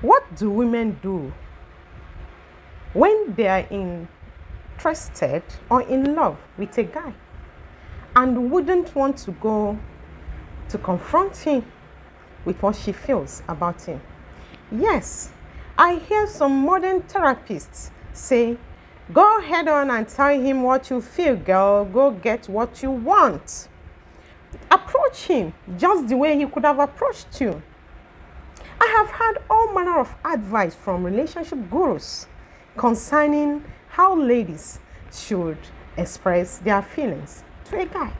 What do women do when they are interested or in love with a guy and wouldn't want to go to confront him with what she feels about him? Yes, I hear some modern therapists say, go head on and tell him what you feel, girl. Go get what you want. Approach him just the way he could have approached you. I have had all manner of advice from relationship gurus concerning how ladies should express their feelings to a guy.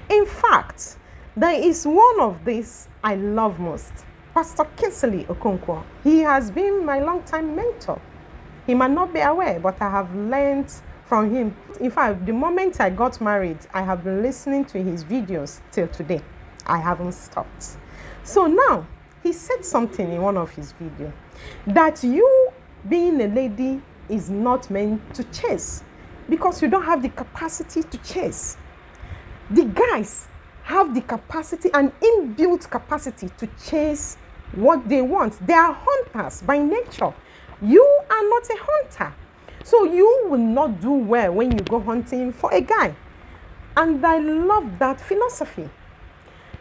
In fact, there is one of these I love most, Pastor Kinsley Okonkwo. He has been my longtime mentor. He might not be aware, but I have learned from him. In fact, the moment I got married, I have been listening to his videos till today. I haven't stopped. So now, he said something in one of his videos that you being a lady is not meant to chase because you don't have the capacity to chase. The guys have the capacity and inbuilt capacity to chase what they want. They are hunters by nature. You are not a hunter. So you will not do well when you go hunting for a guy. And I love that philosophy.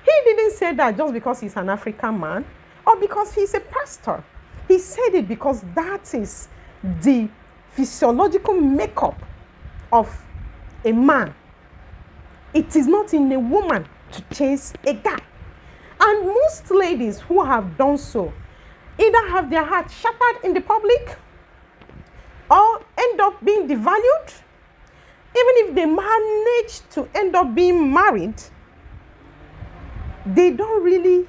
He didn't say that just because he's an African man or because he's a pastor. He said it because that is the physiological makeup of a man. It is not in a woman to chase a guy. And most ladies who have done so either have their heart shattered in the public or end up being devalued. Even if they manage to end up being married, they don't really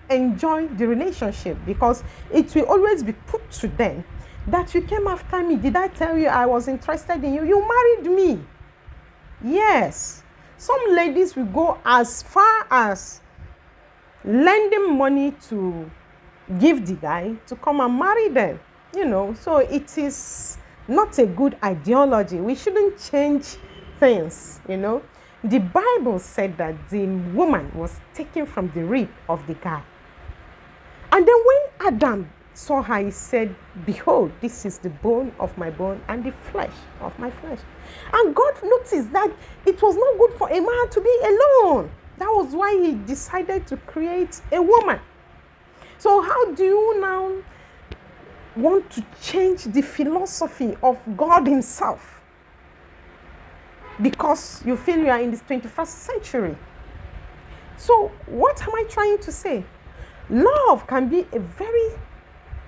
enjoy the relationship because it will always be put to them that you came after me. Did I tell you I was interested in you? You married me. Yes. Some ladies will go as far as lending money to give the guy to come and marry them. So it is not a good ideology. We shouldn't change things. The Bible said that the woman was taken from the rib of the guy. And then when Adam saw her, he said, behold, this is the bone of my bone and the flesh of my flesh. And God noticed that it was not good for a man to be alone. That was why he decided to create a woman. So how do you now want to change the philosophy of God himself because you feel you are in this 21st century? So what am I trying to say? Love can be a very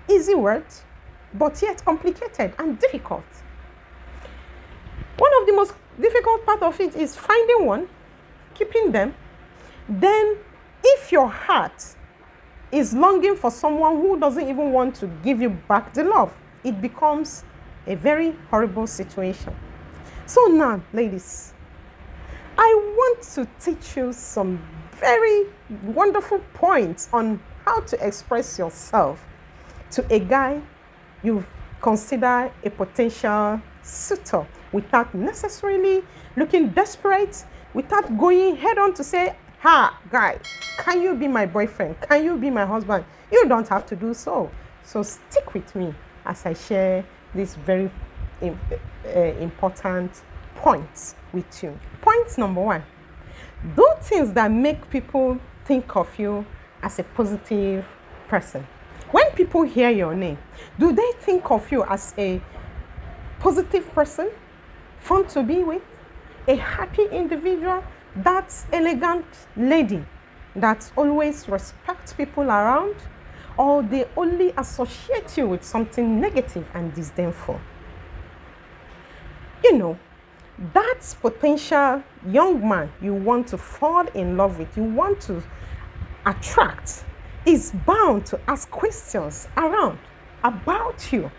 easy word, but yet complicated and difficult. One of the most difficult part of it is finding one, keeping them. Then if your heart is longing for someone who doesn't even want to give you back the love, it becomes a very horrible situation. So now, ladies, I want to teach you some very wonderful points on how to express yourself to a guy you consider a potential suitor without necessarily looking desperate, without going head on to say, guy, can you be my boyfriend? Can you be my husband? You don't have to do so. So stick with me as I share these very important points with you. Point number 1, do things that make people think of you as a positive person. When people hear your name, do they think of you as a positive person, fun to be with, a happy individual, that elegant lady that always respects people around, or they only associate you with something negative and disdainful? That potential young man you want to fall in love with, you want to attract, is bound to ask questions about you.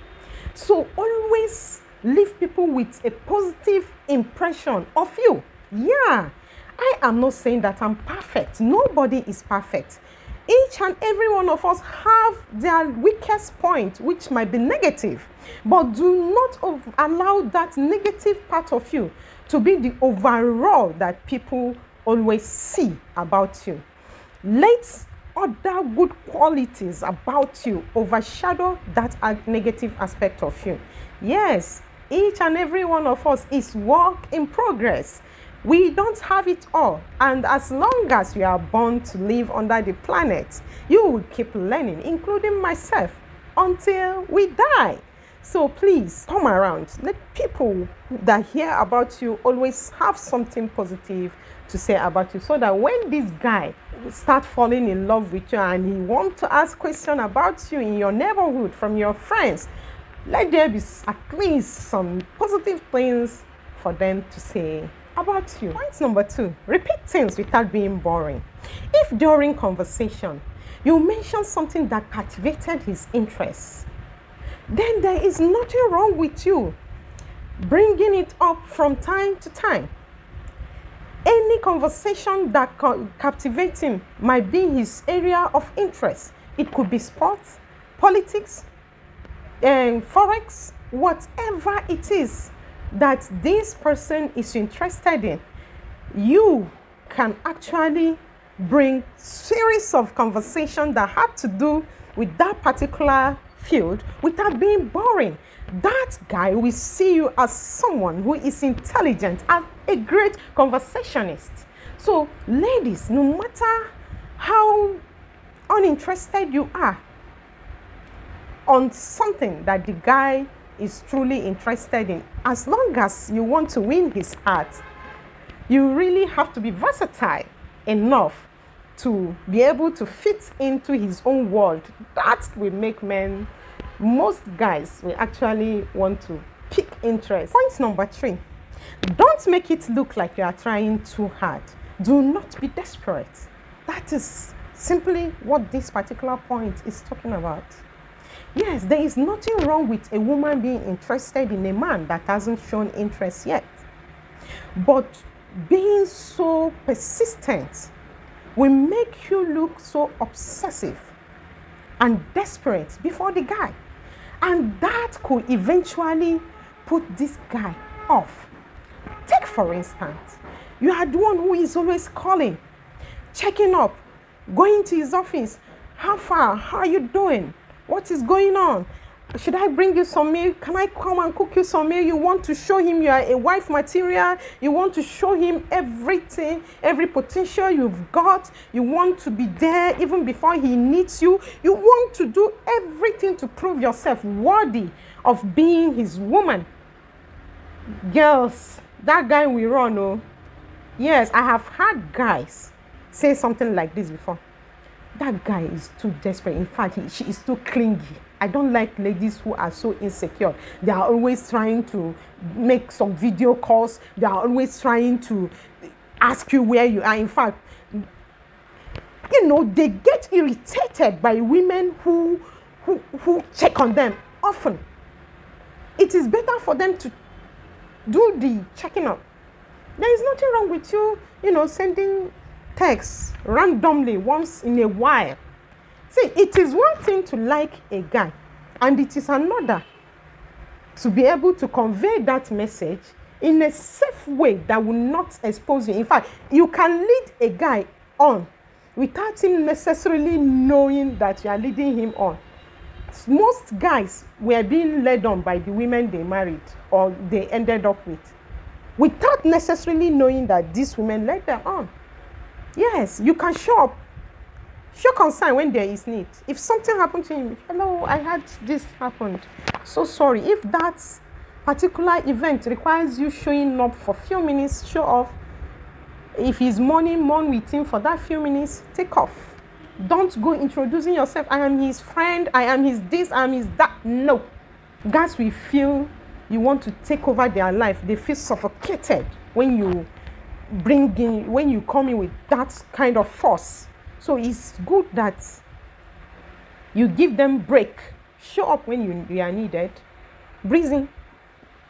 So always leave people with a positive impression of you. Yeah, I am not saying that I'm perfect. Nobody is perfect. Each and every one of us have their weakest point, which might be negative. But do not allow that negative part of you to be the overall that people always see about you. Let other good qualities about you overshadow that negative aspect of you. Yes, each and every one of us is work in progress. We don't have it all. And as long as we are born to live under the planet, you will keep learning, including myself, until we die. So please come around. Let people that hear about you always have something positive to say about you, so that when this guy start falling in love with you and he want to ask question about you in your neighborhood from your friends, let there be at least some positive things for them to say about you. Point number 2, repeat things without being boring. If during conversation you mention something that captivated his interest, then there is nothing wrong with you bringing it up from time to time. Any conversation that captivates him might be his area of interest. It could be sports, politics, forex, whatever it is that this person is interested in. You can actually bring series of conversation that have to do with that particular field without being boring. That guy will see you as someone who is intelligent, as a great conversationist. So ladies, no matter how uninterested you are on something that the guy is truly interested in, as long as you want to win his heart, you really have to be versatile enough to be able to fit into his own world. That will make men, most guys will actually want to pick interest. Point number 3, don't make it look like you are trying too hard. Do not be desperate. That is simply what this particular point is talking about. Yes, there is nothing wrong with a woman being interested in a man that hasn't shown interest yet. But being so persistent will make you look so obsessive and desperate before the guy. And that could eventually put this guy off. Take for instance, you are the one who is always calling, checking up, going to his office. How far? How are you doing? What is going on? Should I bring you some meal? Can I come and cook you some meal? You want to show him you are a wife material. You want to show him everything, every potential you've got. You want to be there even before he needs you. You want to do everything to prove yourself worthy of being his woman. Girls, that guy will run, oh. Yes, I have had guys say something like this before. That guy is too desperate. In fact, she is too clingy. I don't like ladies who are so insecure. They are always trying to make some video calls. They are always trying to ask you where you are. In fact, they get irritated by women who check on them often. It is better for them to do the checking up. There is nothing wrong with you, sending texts randomly once in a while. See, it is one thing to like a guy, and it is another to be able to convey that message in a safe way that will not expose you. In fact, you can lead a guy on without him necessarily knowing that you are leading him on. Most guys were being led on by the women they married or they ended up with, without necessarily knowing that these women led them on. Yes, you can show concern when there is need. If something happened to him, hello, I had this happened. So sorry. If that particular event requires you showing up for a few minutes, show off. If he's mourn with him for that few minutes, take off. Don't go introducing yourself. I am his friend. I am his this. I am his that. No. Guys will feel you want to take over their life. They feel suffocated when you come in with that kind of force. So it's good that you give them break. Show up when you are needed. Breathing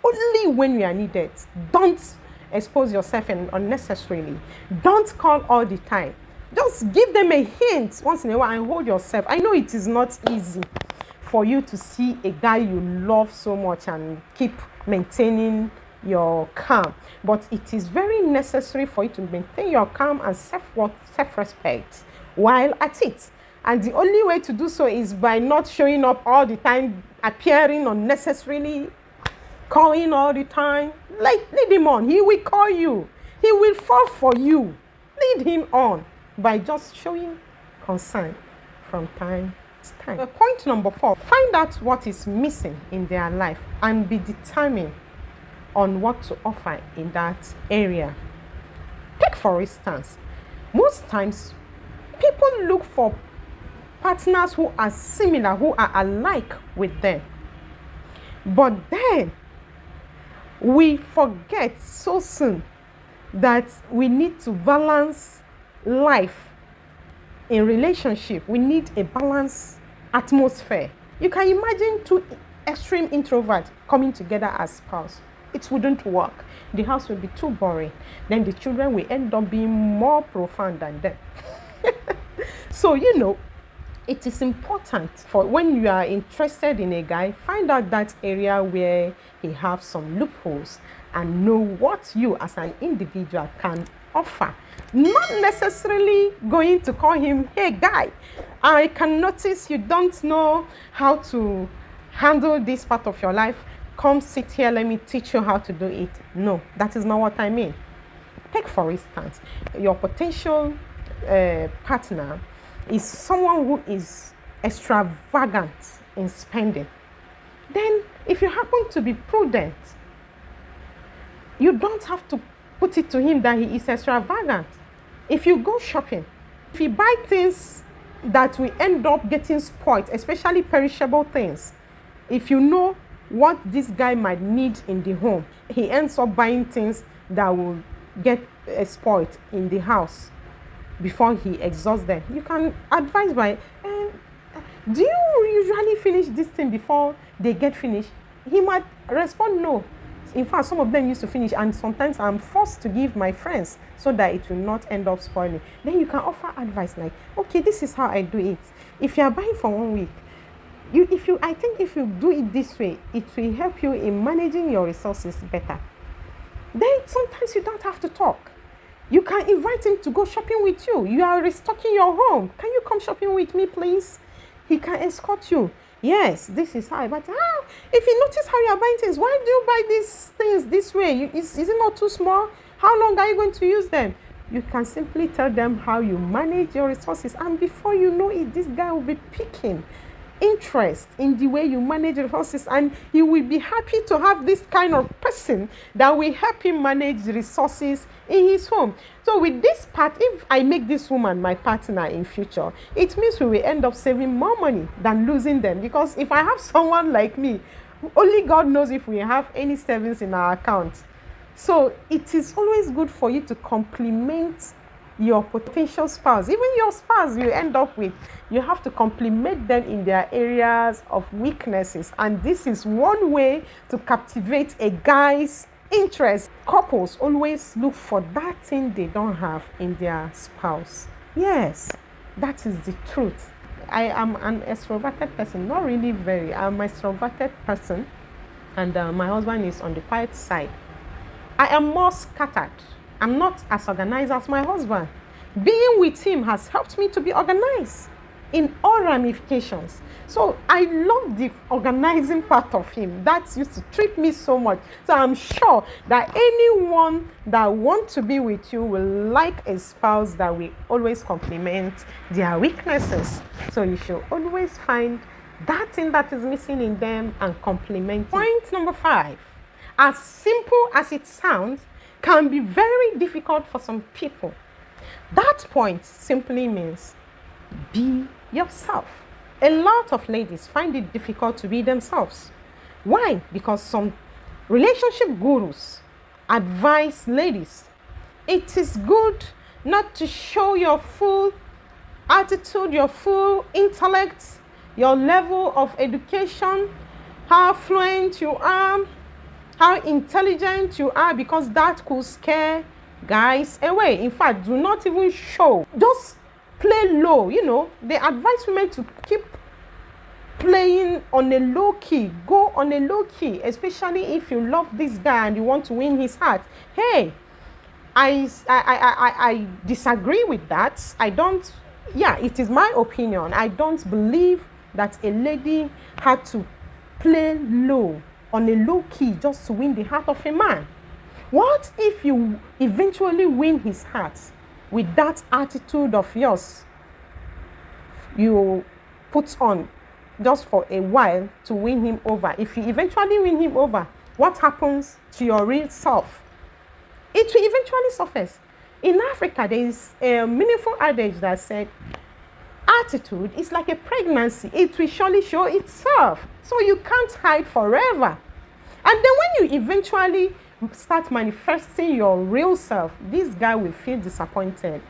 only when you are needed. Don't expose yourself unnecessarily. Don't call all the time. Just give them a hint once in a while and hold yourself. I know it is not easy for you to see a guy you love so much and keep maintaining your calm, but it is very necessary for you to maintain your calm and self-respect while at it. And the only way to do so is by not showing up all the time, appearing unnecessarily, calling all the time. Lead him on. He will call you. He will fall for you. Lead him on by just showing concern from time to time. Point number 4, find out what is missing in their life and be determined on what to offer in that area. Take for instance, most times people look for partners who are similar, who are alike with them. But then we forget so soon that we need to balance life in relationship. We need a balanced atmosphere. You can imagine 2 extreme introverts coming together as spouse. It wouldn't work. The house will be too boring. Then the children will end up being more profound than them. So, it is important for when you are interested in a guy, find out that area where he has some loopholes and know what you as an individual can offer. Not necessarily going to call him, hey guy, I can notice you don't know how to handle this part of your life. Come sit here, let me teach you how to do it. No, that is not what I mean. Take for instance, your potential partner is someone who is extravagant in spending. Then if you happen to be prudent, you don't have to put it to him that he is extravagant. If you go shopping, if you buy things that will end up getting spoiled, especially perishable things, if you know what this guy might need in the home, he ends up buying things that will get spoiled in the house before he exhausts them. You can advise by, do you usually finish this thing before they get finished? He might respond no. In fact, some of them used to finish, and sometimes I'm forced to give my friends so that it will not end up spoiling. Then you can offer advice like, okay, this is how I do it. If you are buying for 1 week, I think if you do it this way, it will help you in managing your resources better. Then sometimes you don't have to talk. You can invite him to go shopping with you. You are restocking your home. Can you come shopping with me, please? He can escort you. Yes, this is how. But if you notice how you are buying things, why do you buy these things this way? Is it not too small? How long are you going to use them? You can simply tell them how you manage your resources. And before you know it, this guy will be picking interest in the way you manage resources, and he will be happy to have this kind of person that will help him manage resources in his home. So with this part, if I make this woman my partner in future, it means we will end up saving more money than losing them. Because if I have someone like me, only God knows if we have any savings in our account. So it is always good for you to complement your potential spouse. Even your spouse you end up with, you have to compliment them in their areas of weaknesses. And this is one way to captivate a guy's interest. Couples always look for that thing they don't have in their spouse. Yes, that is the truth. I am an extroverted person, not really very. I'm an extroverted person, and my husband is on the quiet side. I am more scattered. I'm not as organized as my husband. Being with him has helped me to be organized in all ramifications. So I love the organizing part of him. That used to trip me so much. So I'm sure that anyone that wants to be with you will like a spouse that will always compliment their weaknesses. So you should always find that thing that is missing in them and compliment it. Point number 5. As simple as it sounds, can be very difficult for some people. That point simply means be yourself. A lot of ladies find it difficult to be themselves. Why? Because some relationship gurus advise ladies, it is good not to show your full attitude, your full intellect, your level of education, how fluent you are, how intelligent you are, because that could scare guys away. In fact, do not even show. Just play low. They advise women to keep playing on a low key. Go on a low key, especially if you love this guy and you want to win his heart. Hey, I disagree with that. I don't yeah, it is my opinion. I don't believe that a lady had to play low, on a low key, just to win the heart of a man. What if you eventually win his heart with that attitude of yours you put on just for a while to win him over? If you eventually win him over, what happens to your real self? It will eventually surface. In Africa, there is a meaningful adage that said, attitude is like a pregnancy. It will surely show itself. So you can't hide forever. And then when you eventually start manifesting your real self, this guy will feel disappointed.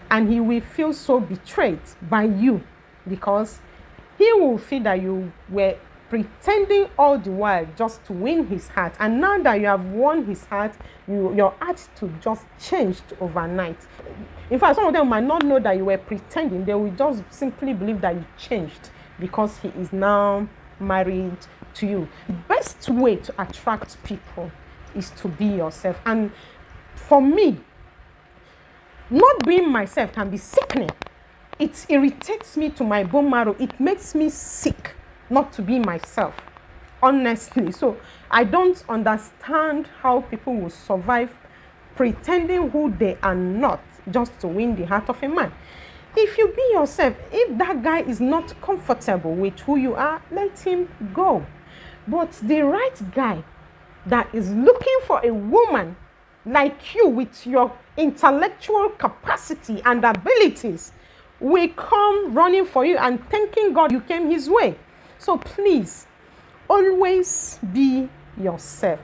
And he will feel so betrayed by you, because he will feel that you were pretending all the while just to win his heart. And now that you have won his heart, your attitude just changed overnight. In fact, some of them might not know that you were pretending. They will just simply believe that you changed because he is now married to you. The best way to attract people is to be yourself. And for me, not being myself can be sickening. It irritates me to my bone marrow. It makes me sick not to be myself, honestly. So I don't understand how people will survive pretending who they are not just to win the heart of a man. If you be yourself, if that guy is not comfortable with who you are, let him go. But the right guy that is looking for a woman like you with your intellectual capacity and abilities will come running for you and thanking God you came his way. So please, always be yourself.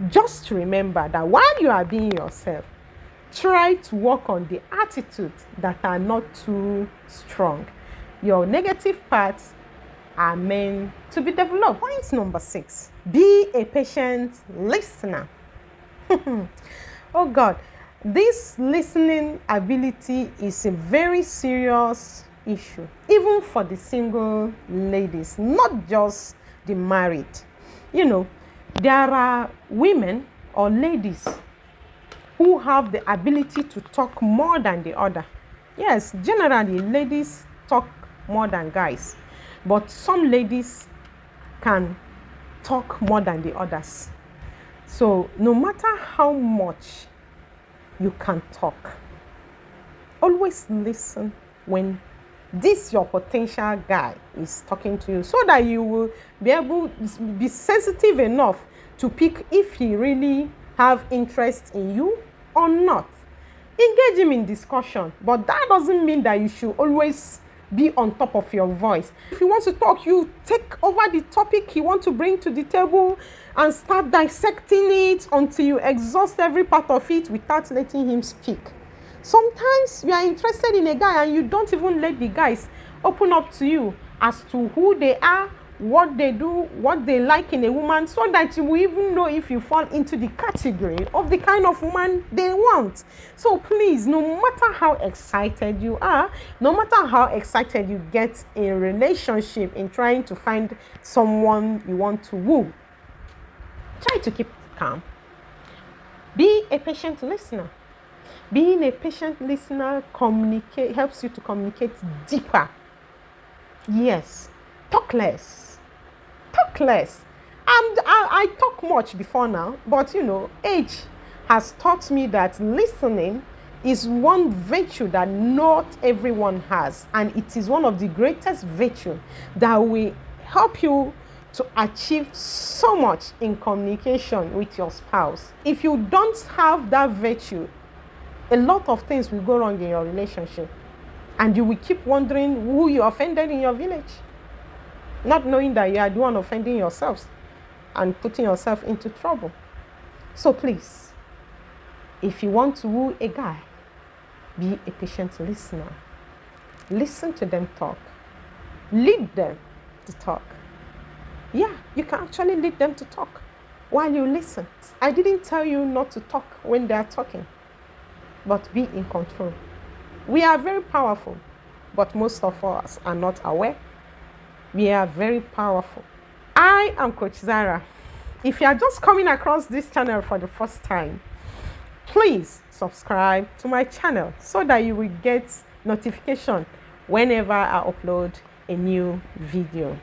Just remember that while you are being yourself, try to work on the attitudes that are not too strong. Your negative parts are meant to be developed. Point number 6, be a patient listener. Oh God, this listening ability is a very serious issue, even for the single ladies, not just the married. You know, there are women or ladies who have the ability to talk more than the other. Yes, generally ladies talk more than guys, but some ladies can talk more than the others. So no matter how much you can talk, always listen when this your potential guy is talking to you, so that you will be able to be sensitive enough to pick if he really have interest in you or not. Engage him in discussion, but that doesn't mean that you should always be on top of your voice. If he wants to talk, you take over the topic he wants to bring to the table and start dissecting it until you exhaust every part of it without letting him speak. Sometimes you are interested in a guy and you don't even let the guys open up to you as to who they are, what they do, what they like in a woman, so that you will even know if you fall into the category of the kind of woman they want. So please, no matter how excited you are, no matter how excited you get in a relationship, in trying to find someone you want to woo, try to keep calm. Be a patient listener. Being a patient listener helps you to communicate deeper. Yes, talk less. Talk less. I talk much before now, but age has taught me that listening is one virtue that not everyone has, and it is one of the greatest virtues that will help you to achieve so much in communication with your spouse. If you don't have that virtue, a lot of things will go wrong in your relationship, and you will keep wondering who you offended in your village, not knowing that you are the one offending yourselves and putting yourself into trouble. So please, if you want to woo a guy, be a patient listener. Listen to them talk. Lead them to talk. Yeah, you can actually lead them to talk while you listen. I didn't tell you not to talk when they are talking, but be in control. We are very powerful, but most of us are not aware. We are very powerful. I am Coach Zara. If you are just coming across this channel for the first time, please subscribe to my channel so that you will get notification whenever I upload a new video.